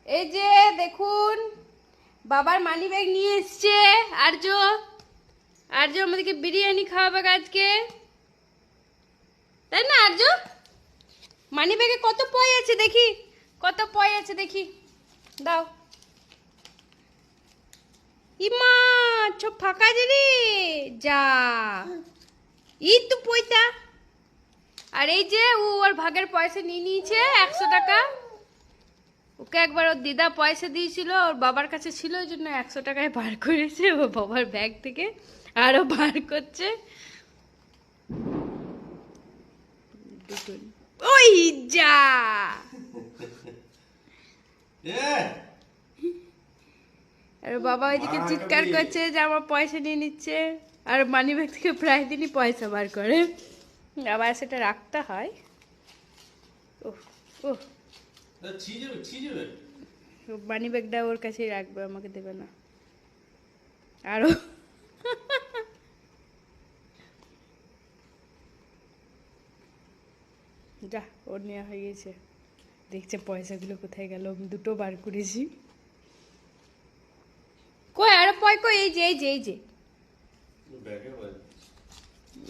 এই যে দেখুন বাবার মানি ব্যাগ নিয়ে এসছে আর্য। আর্য আমাদেরকে বিরিয়ানি খাওয়াবে আজকে, তাই না আর্য? মানি ব্যাগে কত পয় আছে দেখি, কত পয় আছে দেখি, দাও। ইমা সব ফাঁকা আছে রে, যা এই তো পয়সা। আর এই যে ও ওর ভাগের পয়সা নিয়ে নিয়েছে 100 টাকা। ওকে একবার ওর দিদা পয়সা দিয়েছিল, ওর বাবার কাছে ছিল, ওই জন্য 100 টাকায় বার করেছে ও বাবার ব্যাগ থেকে, আরো বার করছে। ওই যা আর বাবা ওইদিকে চিৎকার করছে যে আমার পয়সা নিয়ে নিচ্ছে, আর মানি ব্যাগ থেকে প্রায় দিনই পয়সা বার করে, আবার সেটা রাখতে হয়। ওহ ওহ, মানি ব্যাগটা ওর কাছেই রাখবে, আমাকে দেবে না। আরো যা, ওর নেওয়া হয়ে গেছে। দেখছে পয়সাগুলো কোথায় গেল, আমি দুটো বার করেছি। কই আরো পয় কই, এই যে এই যে এই যে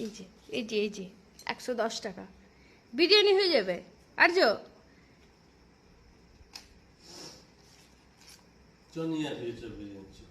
এই যে এই যে এই যে 110 টাকা বিরিয়ানি হয়ে যাবে আর্য। চল নিয়ে আসি, চল বিরিয়ানি চল।